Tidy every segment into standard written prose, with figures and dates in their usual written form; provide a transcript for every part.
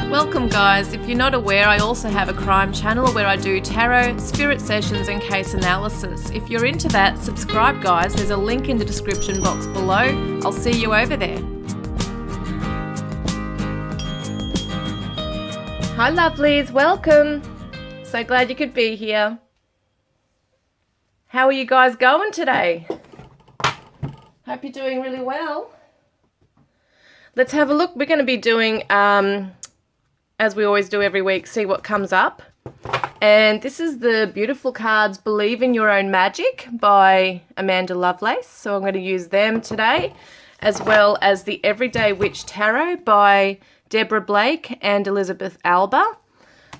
Welcome guys. If you're not aware, I also have a crime channel where I do tarot, spirit sessions and case analysis. If you're into that, subscribe guys. There's a link in the description box below. I'll see you over there. Hi lovelies, welcome. So glad you could be here. How are you guys going today? Hope you're doing really well. Let's have a look. We're going to be doing, as we always do every week, see what comes up. And this is the beautiful cards Believe in Your Own Magic by Amanda Lovelace. So I'm going to use them today, as well as the Everyday Witch Tarot by Deborah Blake and Elizabeth Alba.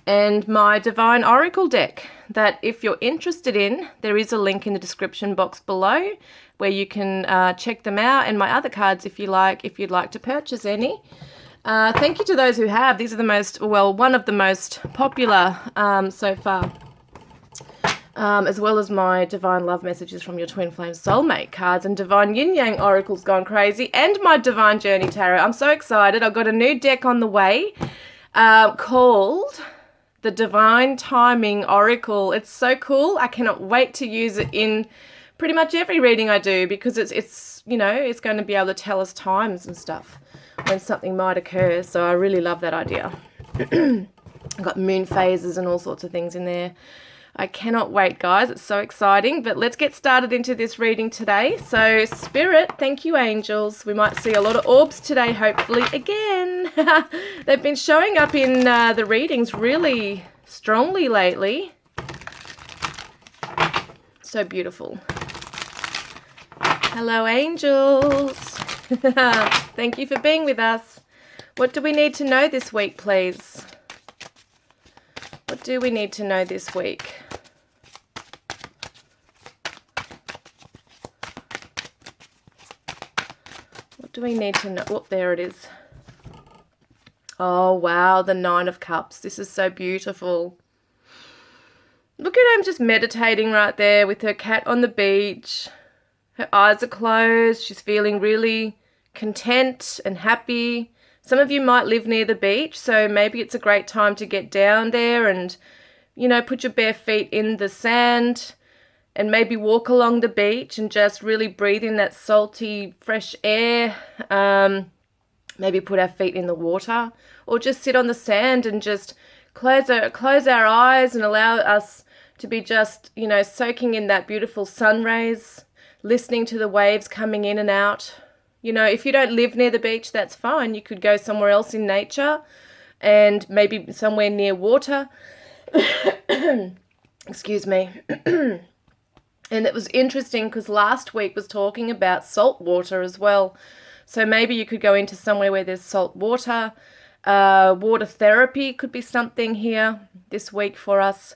And my Divine Oracle deck that if you're interested in, there is a link in the description box below where you can check them out, and my other cards if you'd like to purchase any. Thank you to those who have. These are one of the most popular so far, as well as my Divine Love Messages from Your Twin Flame Soulmate cards and Divine Yin Yang Oracle's gone crazy, and my Divine Journey Tarot. I'm so excited. I've got a new deck on the way called the Divine Timing Oracle. It's so cool. I cannot wait to use it in pretty much every reading I do, because it's you know, it's going to be able to tell us times and stuff when something might occur. So I really love that idea. I've got moon phases and all sorts of things in there. I cannot wait, guys. It's so exciting. But let's get started into this reading today. So Spirit, thank you, angels. We might see a lot of orbs today, hopefully, again. They've been showing up in the readings really strongly lately. So beautiful. Hello, angels. Thank you for being with us. What do we need to know this week, please? What do we need to know this week? What do we need to know? Oh, there it is. Oh, wow, the Nine of Cups. This is so beautiful. Look at her just meditating right there with her cat on the beach. Her eyes are closed. She's feeling really content and happy. Some of you might live near the beach, so maybe it's a great time to get down there and, you know, put your bare feet in the sand and maybe walk along the beach and just really breathe in that salty, fresh air. Maybe put our feet in the water, or just sit on the sand and just close our eyes and allow us to be just, you know, soaking in that beautiful sun rays, listening to the waves coming in and out. You know, if you don't live near the beach, that's fine. You could go somewhere else in nature and maybe somewhere near water. Excuse me. And it was interesting because last week was talking about salt water as well. So maybe you could go into somewhere where there's salt water. Water therapy could be something here this week for us.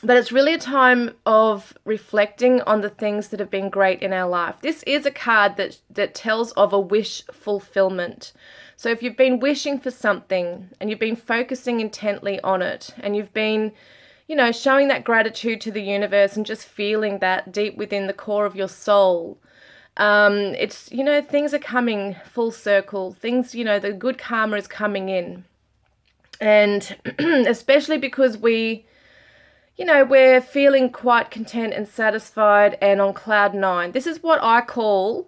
But it's really a time of reflecting on the things that have been great in our life. This is a card that tells of a wish fulfillment. So if you've been wishing for something and you've been focusing intently on it, and you've been, you know, showing that gratitude to the universe and just feeling that deep within the core of your soul, it's, you know, things are coming full circle. Things, you know, the good karma is coming in. And especially because you know, we're feeling quite content and satisfied and on cloud nine. This is what I call,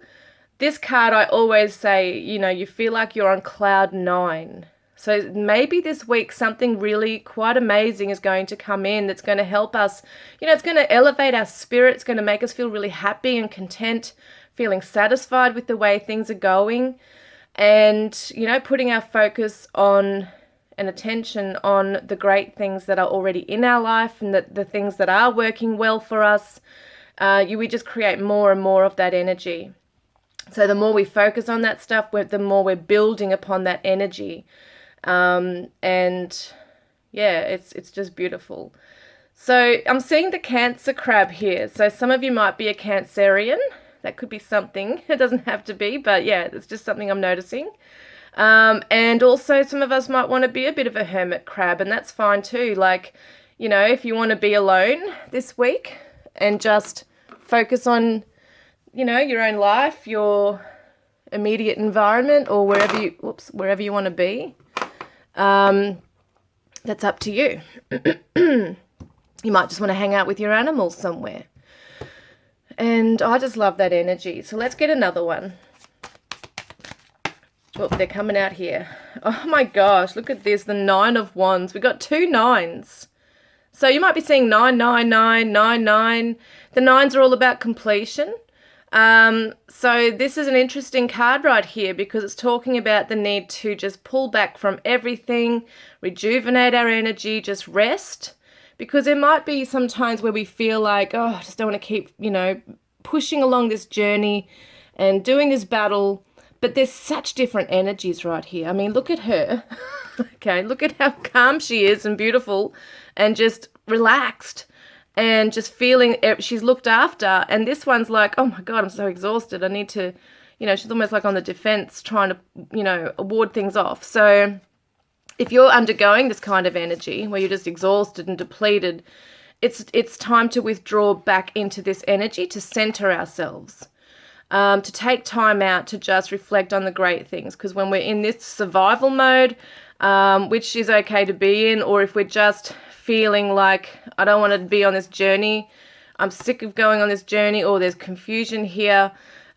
this card I always say, you know, you feel like you're on cloud nine. So maybe this week something really quite amazing is going to come in that's going to help us, you know, it's going to elevate our spirit. It's going to make us feel really happy and content, feeling satisfied with the way things are going. And, you know, putting our focus on and attention on the great things that are already in our life, and the things that are working well for us. We just create more and more of that energy. So the more we focus on that stuff, the more we're building upon that energy. And yeah, it's just beautiful. So I'm seeing the Cancer crab here. So some of you might be a Cancerian. That could be something. It doesn't have to be, but yeah, it's just something I'm noticing. And also some of us might want to be a bit of a hermit crab, and that's fine too. Like, you know, if you want to be alone this week and just focus on, you know, your own life, your immediate environment, or wherever you want to be. That's up to you. You might just want to hang out with your animals somewhere. And I just love that energy. So let's get another one. Oh, they're coming out here. Oh my gosh, look at this, the 9 of Wands. We got 2 9s. So you might be seeing 9, 9, 9, 9, 9. The 9s are all about completion. So this is an interesting card right here because it's talking about the need to just pull back from everything, rejuvenate our energy, just rest. Because there might be some times where we feel like, oh, I just don't want to keep, pushing along this journey and doing this battle. But there's such different energies right here. I mean, look at her. Okay, look at how calm she is and beautiful and just relaxed and just feeling she's looked after. And this one's like, oh my God, I'm so exhausted. I need to, she's almost like on the defense trying to, ward things off. So if you're undergoing this kind of energy where you're just exhausted and depleted, it's time to withdraw back into this energy to center ourselves. To take time out to just reflect on the great things. Because when we're in this survival mode, which is okay to be in, or if we're just feeling like, I don't want to be on this journey, I'm sick of going on this journey, or there's confusion here,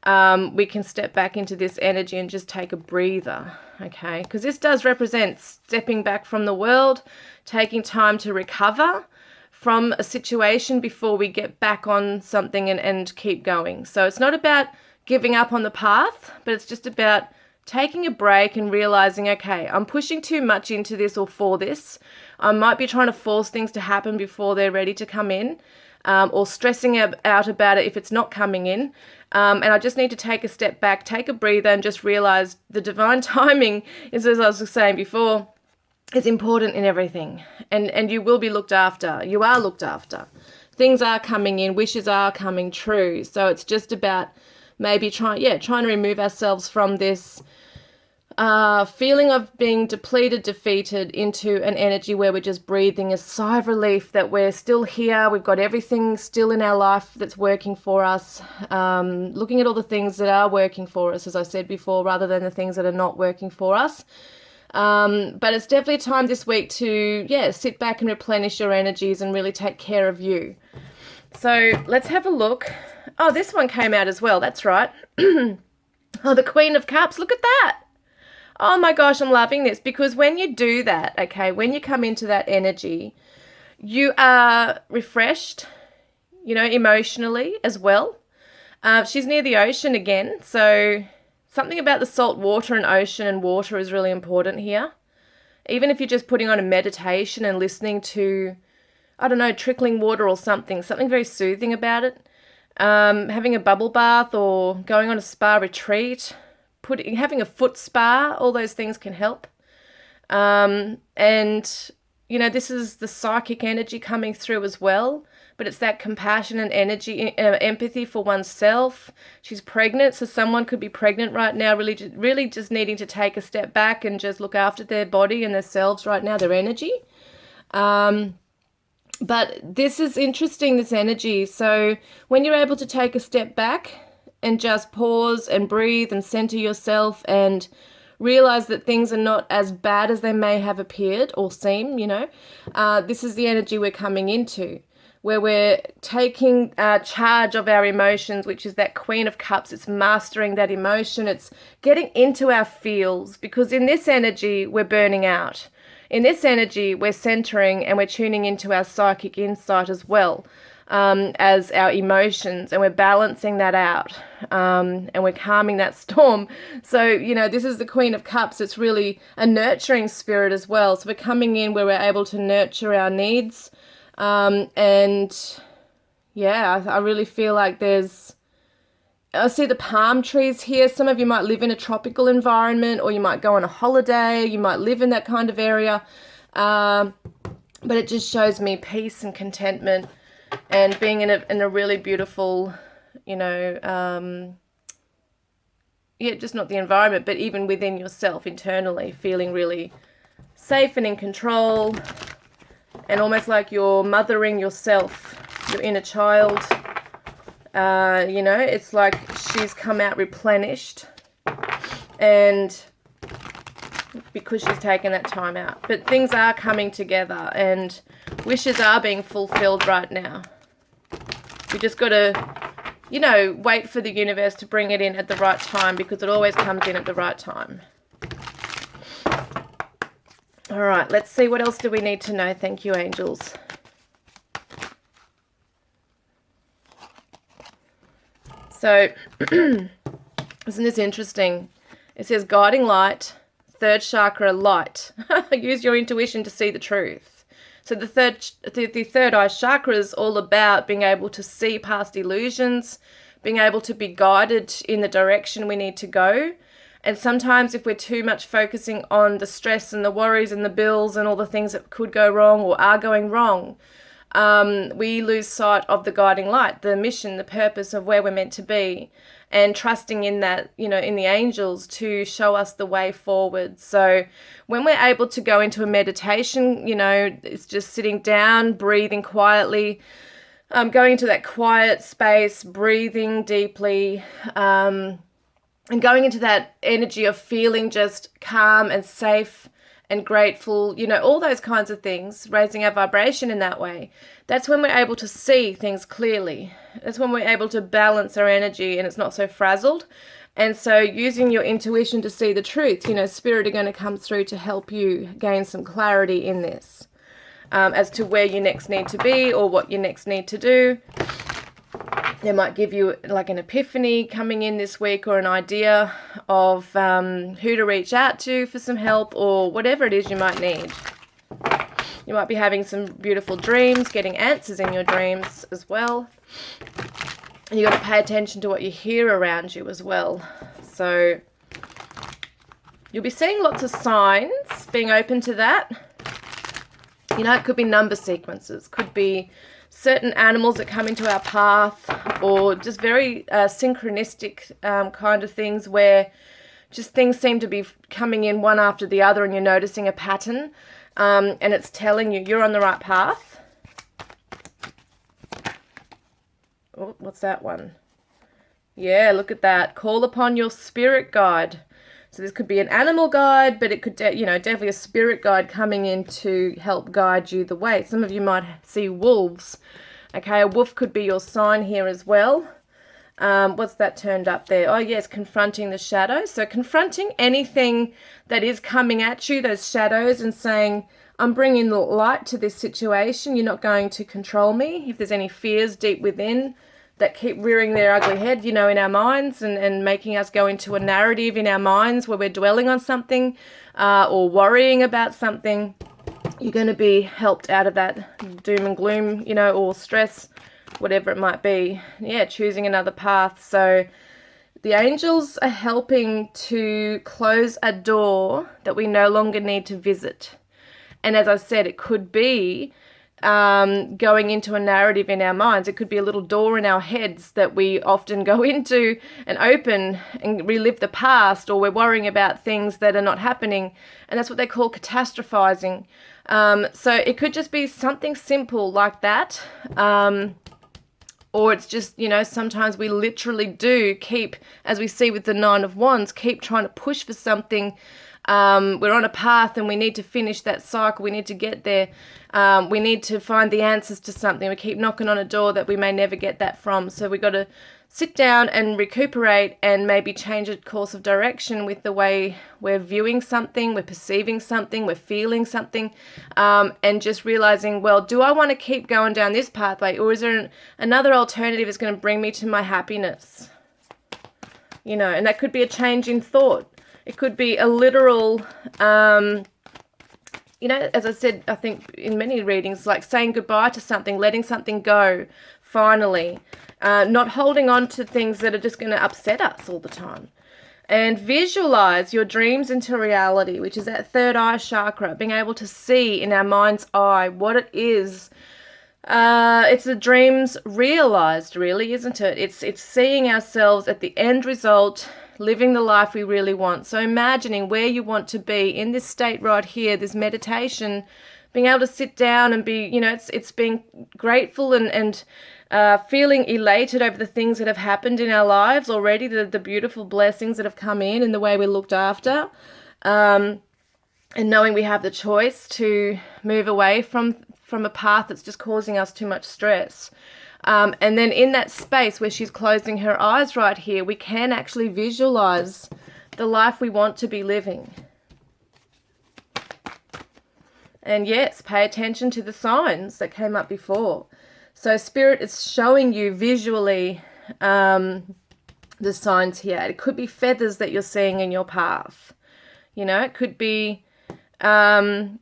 we can step back into this energy and just take a breather, okay? Because this does represent stepping back from the world, taking time to recover from a situation before we get back on something and keep going. So it's not about giving up on the path, but it's just about taking a break and realizing, okay, I'm pushing too much into this or for this. I might be trying to force things to happen before they're ready to come in, or stressing out about it if it's not coming in. And I just need to take a step back, take a breather, and just realize the divine timing is, as I was saying before, is important in everything. And you will be looked after. You are looked after. Things are coming in. Wishes are coming true. So it's just about maybe trying to remove ourselves from this feeling of being depleted, defeated, into an energy where we're just breathing a sigh of relief that we're still here. We've got everything still in our life that's working for us. Looking at all the things that are working for us, as I said before, rather than the things that are not working for us. But it's definitely time this week to, sit back and replenish your energies and really take care of you. So let's have a look. Oh, this one came out as well. That's right. Oh, the Queen of Cups. Look at that. Oh my gosh, I'm loving this because when you do that, okay, when you come into that energy, you are refreshed, emotionally as well. She's near the ocean again, so something about the salt water and ocean and water is really important here. Even if you're just putting on a meditation and listening to, I don't know, trickling water or something very soothing about it. Having a bubble bath or going on a spa retreat, having a foot spa, all those things can help. And, this is the psychic energy coming through as well. But it's that compassion and energy, empathy for oneself. She's pregnant, so someone could be pregnant right now, really just needing to take a step back and just look after their body and themselves right now, their energy. But this is interesting, this energy. So when you're able to take a step back and just pause and breathe and center yourself and realize that things are not as bad as they may have appeared or seem, this is the energy we're coming into, where we're taking charge of our emotions, which is that Queen of Cups. It's mastering that emotion. It's getting into our feels, because in this energy, we're burning out. In this energy, we're centering and we're tuning into our psychic insight as well as our emotions, and we're balancing that out and we're calming that storm. So, this is the Queen of Cups. It's really a nurturing spirit as well. So we're coming in where we're able to nurture our needs. I really feel like I see the palm trees here. Some of you might live in a tropical environment, or you might go on a holiday. You might live in that kind of area. But it just shows me peace and contentment and being in a really beautiful, just not the environment, but even within yourself internally, feeling really safe and in control, and almost like you're mothering yourself, your inner child. It's like she's come out replenished and because she's taken that time out. But things are coming together and wishes are being fulfilled right now. We just got to, you know, wait for the universe to bring it in at the right time, because it always comes in at the right time. All right, let's see, what else do we need to know? Thank you, angels. So, isn't this interesting? It says guiding light, third chakra, light. Use your intuition to see the truth. So the third eye chakra is all about being able to see past illusions, being able to be guided in the direction we need to go. And sometimes if we're too much focusing on the stress and the worries and the bills and all the things that could go wrong or are going wrong, we lose sight of the guiding light, the mission, the purpose of where we're meant to be, and trusting in that, you know, in the angels to show us the way forward. So when we're able to go into a meditation, you know, it's just sitting down, breathing quietly, going into that quiet space, breathing deeply, and going into that energy of feeling just calm and safe and grateful, you know, all those kinds of things, raising our vibration in that way. That's when we're able to see things clearly. That's when we're able to balance our energy and it's not so frazzled. And so using your intuition to see the truth, you know, spirit are going to come through to help you gain some clarity in this, as to where you next need to be or what you next need to do. They might give you like an epiphany coming in this week, or an idea of who to reach out to for some help, or whatever it is you might need. You might be having some beautiful dreams, getting answers in your dreams as well. And you got to pay attention to what you hear around you as well. So you'll be seeing lots of signs, being open to that. You know, it could be number sequences, could be certain animals that come into our path, or just very synchronistic kind of things where just things seem to be coming in one after the other and you're noticing a pattern, and it's telling you you're on the right path. Oh, what's that one? Yeah, look at that. Call upon your spirit guide. So this could be an animal guide, but it could, you know, definitely a spirit guide coming in to help guide you the way. Some of you might see wolves. Okay, a wolf could be your sign here as well. What's that turned up there? Oh, yes, confronting the shadows. So confronting anything that is coming at you, those shadows, and saying, I'm bringing the light to this situation. You're not going to control me. If there's any fears deep within that keep rearing their ugly head, you know, in our minds, and making us go into a narrative in our minds where we're dwelling on something or worrying about something, you're going to be helped out of that doom and gloom, you know, or stress, whatever it might be. Yeah, choosing another path. So the angels are helping to close a door that we no longer need to visit. And as I said, it could be going into a narrative in our minds. It could be a little door in our heads that we often go into and open and relive the past, or we're worrying about things that are not happening. And that's what they call catastrophizing. So it could just be something simple like that. Or it's just, you know, sometimes we literally do keep, as we see with the Nine of Wands, keep trying to push for something. We're on a path and we need to finish that cycle. We need to get there. We need to find the answers to something. We keep knocking on a door that we may never get that from. So we got to sit down and recuperate and maybe change a course of direction with the way we're viewing something, we're perceiving something, we're feeling something, and just realizing, well, do I want to keep going down this pathway, or is there another alternative that's going to bring me to my happiness? You know, and that could be a change in thought. It could be a literal, you know, as I said, I think in many readings, like saying goodbye to something, letting something go, finally. Not holding on to things that are just going to upset us all the time. And visualize your dreams into reality, which is that third eye chakra, being able to see in our mind's eye what it is. It's the dreams realized, really, isn't it? It's seeing ourselves at the end result, living the life we really want. So imagining where you want to be in this state right here, this meditation, being able to sit down and be, you know, it's being grateful and feeling elated over the things that have happened in our lives already, the beautiful blessings that have come in and the way we're looked after. and knowing we have the choice to move away from a path that's just causing us too much stress. And then in that space where she's closing her eyes right here, we can actually visualize the life we want to be living. And yes, pay attention to the signs that came up before. So Spirit is showing you visually the signs here. It could be feathers that you're seeing in your path. You know, it could be coins.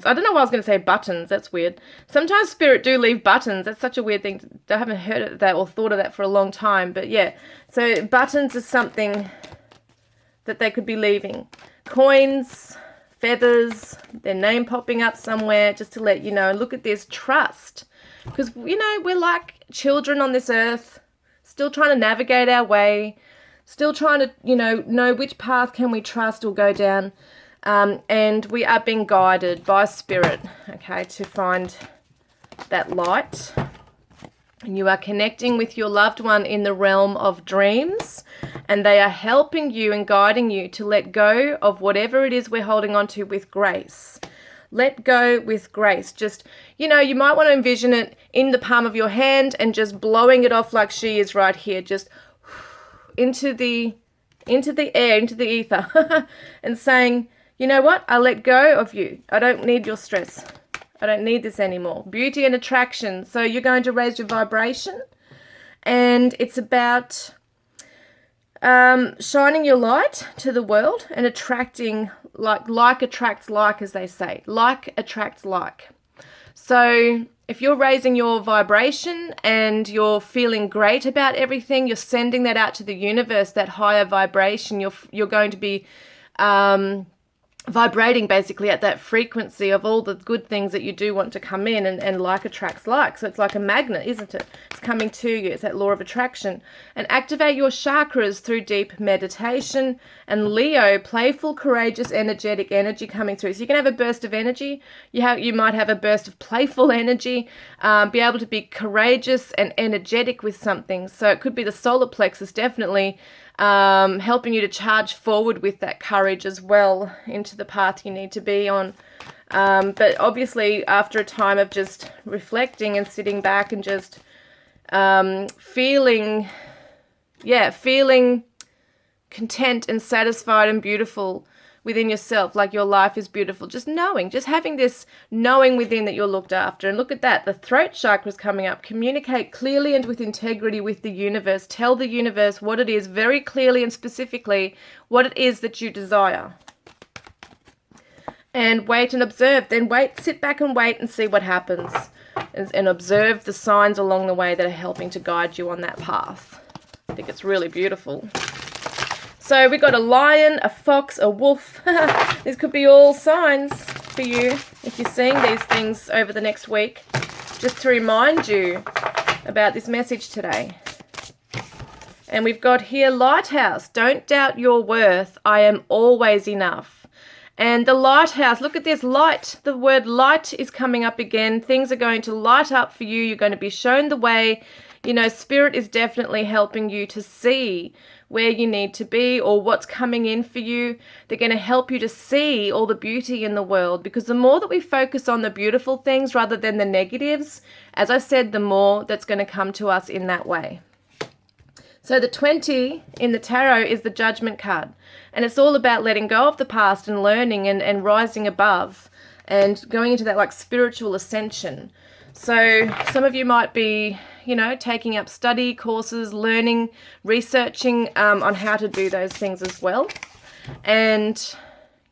I don't know why I was going to say buttons. That's weird. Sometimes Spirit do leave buttons. That's such a weird thing. I haven't heard of that or thought of that for a long time. But yeah, so buttons is something that they could be leaving. Coins, feathers, their name popping up somewhere, just to let you know. Look at this, trust. Because, you know, we're like children on this earth, still trying to navigate our way, still trying to, you know which path can we trust or go down. And we are being guided by Spirit, okay, to find that light. And you are connecting with your loved one in the realm of dreams, and they are helping you and guiding you to let go of whatever it is we're holding on to with grace. Let go with grace. Just, you know, you might want to envision it in the palm of your hand and just blowing it off like she is right here, just into the air, into the ether, and saying, you know what? I let go of you. I don't need your stress. I don't need this anymore. Beauty and attraction. So you're going to raise your vibration, and it's about shining your light to the world and attracting, like attracts like, as they say. Like attracts like. So if you're raising your vibration and you're feeling great about everything, you're sending that out to the universe, that higher vibration. You're going to be vibrating basically at that frequency of all the good things that you do want to come in, and like attracts like. So it's like a magnet, isn't it? It's coming to you. It's that law of attraction. And activate your chakras through deep meditation. And Leo, playful, courageous, energetic energy coming through. So you can have a burst of energy. You might have a burst of playful energy. Be able to be courageous and energetic with something. So it could be the solar plexus, definitely helping you to charge forward with that courage as well into the path you need to be on. But obviously after a time of just reflecting and sitting back and just feeling content and satisfied and beautiful within yourself, like your life is beautiful, just knowing, just having this knowing within that you're looked after. And look at that, the throat chakra is coming up. Communicate clearly and with integrity with the universe. Tell the universe what it is very clearly and specifically, what it is that you desire. And wait and observe. Then wait, sit back and wait and see what happens. And observe the signs along the way that are helping to guide you on that path. I think it's really beautiful. So we got a lion, a fox, a wolf. These could be all signs for you if you're seeing these things over the next week. Just to remind you about this message today. And we've got here lighthouse. Don't doubt your worth. I am always enough. And the lighthouse, look at this light. The word light is coming up again. Things are going to light up for you. You're going to be shown the way. You know, Spirit is definitely helping you to see where you need to be or what's coming in for you. They're going to help you to see all the beauty in the world, because the more that we focus on the beautiful things rather than the negatives, as I said, the more that's going to come to us in that way. So the 20 in the tarot is the Judgment card, and it's all about letting go of the past and learning and rising above and going into that like spiritual ascension. So some of you might be, you know, taking up study courses, learning, researching on how to do those things as well. And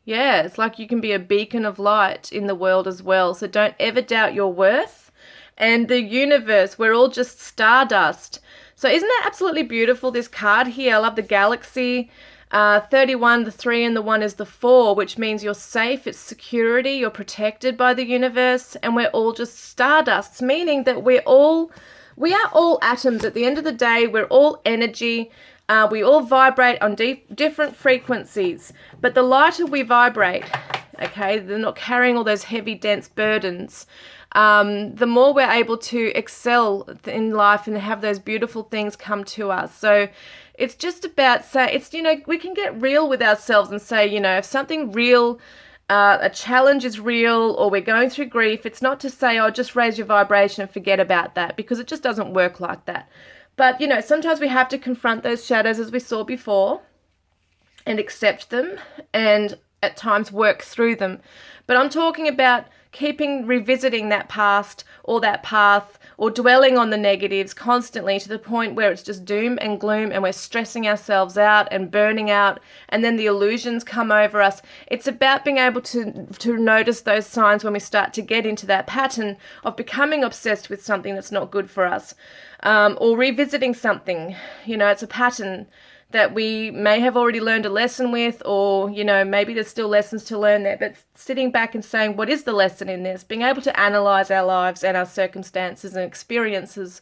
yeah, it's like you can be a beacon of light in the world as well. So don't ever doubt your worth. And the universe, we're all just stardust. So isn't that absolutely beautiful, this card here? I love the galaxy. 31, the 3 and the 1 is the 4, which means you're safe, it's security, you're protected by the universe, and we're all just stardusts, meaning that we are all atoms. At the end of the day, we're all energy. We all vibrate on different frequencies, but the lighter we vibrate, okay, they're not carrying all those heavy, dense burdens, the more we're able to excel in life and have those beautiful things come to us. So It's just about saying, it's, we can get real with ourselves and say, if something real, a challenge is real, or we're going through grief, it's not to say, oh, just raise your vibration and forget about that, because it just doesn't work like that. But, sometimes we have to confront those shadows, as we saw before, and accept them, and at times work through them. But I'm talking about revisiting that past or that path, or dwelling on the negatives constantly to the point where it's just doom and gloom, and we're stressing ourselves out and burning out, and then the illusions come over us. It's about being able to notice those signs when we start to get into that pattern of becoming obsessed with something that's not good for us, or revisiting something. It's a pattern that we may have already learned a lesson with, or, maybe there's still lessons to learn there, but sitting back and saying, what is the lesson in this? Being able to analyze our lives and our circumstances and experiences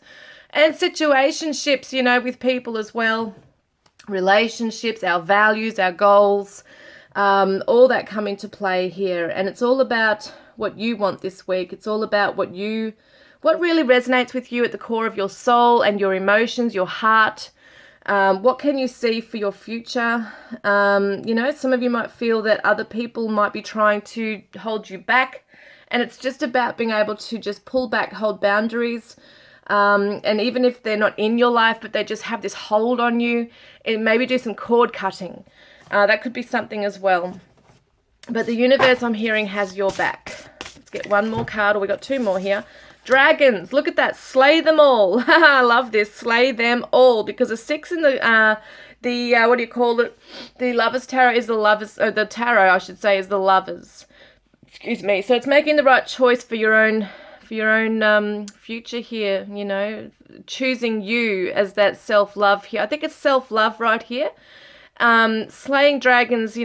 and situationships, with people as well, relationships, our values, our goals, all that come into play here. And it's all about what you want this week. It's all about what really resonates with you at the core of your soul and your emotions, your heart. What can you see for your future? Some of you might feel that other people might be trying to hold you back, and it's just about being able to just pull back, hold boundaries, and even if they're not in your life, but they just have this hold on you, and maybe do some cord cutting. That could be something as well. But the universe, I'm hearing, has your back. Let's get one more card, or we got two more here. Dragons, look at that, slay them all. I love this, slay them all, because a 6 in the what do you call it? The Lovers Tarot is the lovers, or the tarot, I should say, is the lovers. Excuse me. So it's making the right choice for your own future here, choosing you as that self-love here. I think it's self-love right here. Slaying dragons,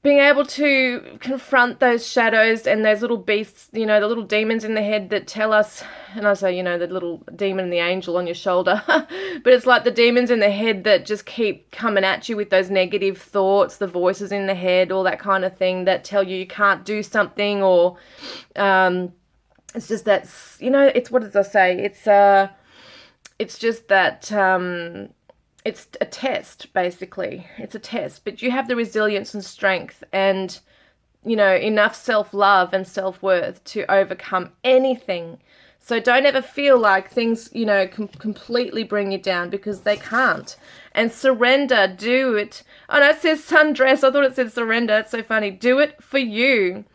being able to confront those shadows and those little beasts, the little demons in the head that tell us, and I say, the little demon and the angel on your shoulder, but it's like the demons in the head that just keep coming at you with those negative thoughts, the voices in the head, all that kind of thing that tell you can't do something, or it's just that, it's, what does I say? It's just that, it's a test, basically. It's a test, but you have the resilience and strength and, enough self-love and self-worth to overcome anything. So don't ever feel like things, completely bring you down, because they can't. And surrender, do it. Oh no, it says sundress. I thought it said surrender. It's so funny. Do it for you.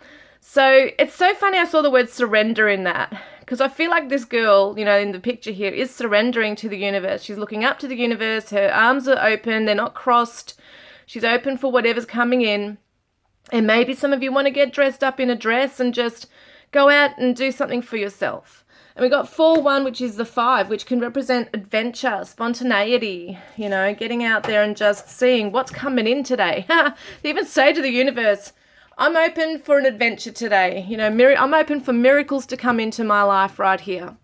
So it's so funny I saw the word surrender in that, because I feel like this girl, in the picture here, is surrendering to the universe. She's looking up to the universe. Her arms are open. They're not crossed. She's open for whatever's coming in. And maybe some of you want to get dressed up in a dress and just go out and do something for yourself. And we got 4-1, which is the 5, which can represent adventure, spontaneity, getting out there and just seeing what's coming in today. They even say to the universe, I'm open for an adventure today. I'm open for miracles to come into my life right here.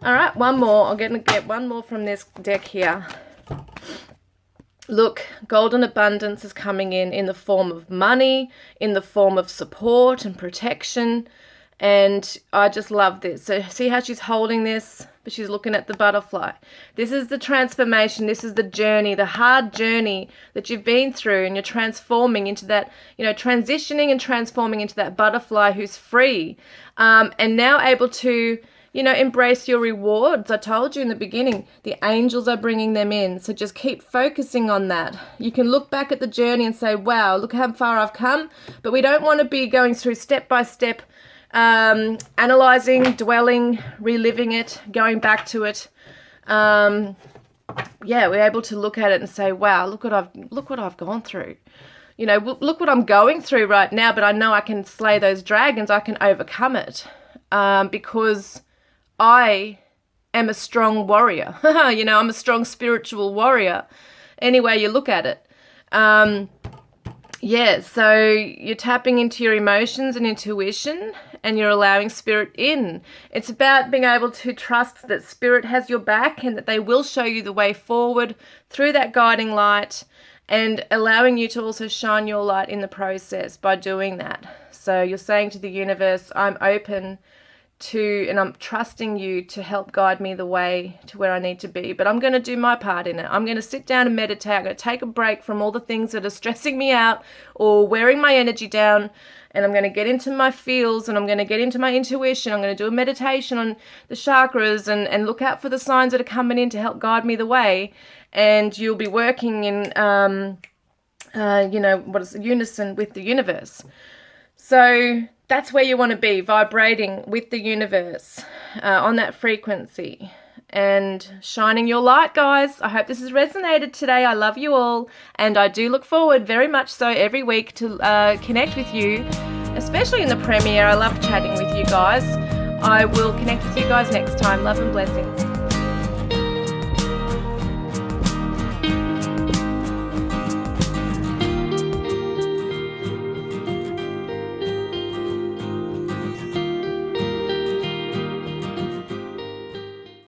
All right, one more. I'm going to get one more from this deck here. Look, golden abundance is coming in the form of money, in the form of support and protection. And I just love this. So see how she's holding this, but she's looking at the butterfly. This is the transformation. This is the journey, the hard journey that you've been through, and you're transforming into that, transitioning and transforming into that butterfly who's free, and now able to, embrace your rewards. I told you in the beginning, the angels are bringing them in. So just keep focusing on that. You can look back at the journey and say, wow, look how far I've come. But we don't want to be going through step by step, analyzing, dwelling, reliving it, going back to it. We're able to look at it and say, wow, look what I've gone through. Look what I'm going through right now, but I know I can slay those dragons. I can overcome it, because I am a strong warrior. I'm a strong spiritual warrior. Any way you look at it. So you're tapping into your emotions and intuition, and you're allowing spirit in. It's about being able to trust that spirit has your back, and that they will show you the way forward through that guiding light, and allowing you to also shine your light in the process by doing that. So you're saying to the universe, I'm open and I'm trusting you to help guide me the way to where I need to be. But I'm going to do my part in it. I'm going to sit down and meditate. I'm going to take a break from all the things that are stressing me out or wearing my energy down. And I'm going to get into my feels, and I'm going to get into my intuition. I'm going to do a meditation on the chakras and look out for the signs that are coming in to help guide me the way. And you'll be working in, unison with the universe. So that's where you want to be, vibrating with the universe on that frequency and shining your light, guys. I hope this has resonated today. I love you all, and I do look forward very much so every week to connect with you, especially in the premiere. I love chatting with you guys. I will connect with you guys next time. Love and blessings.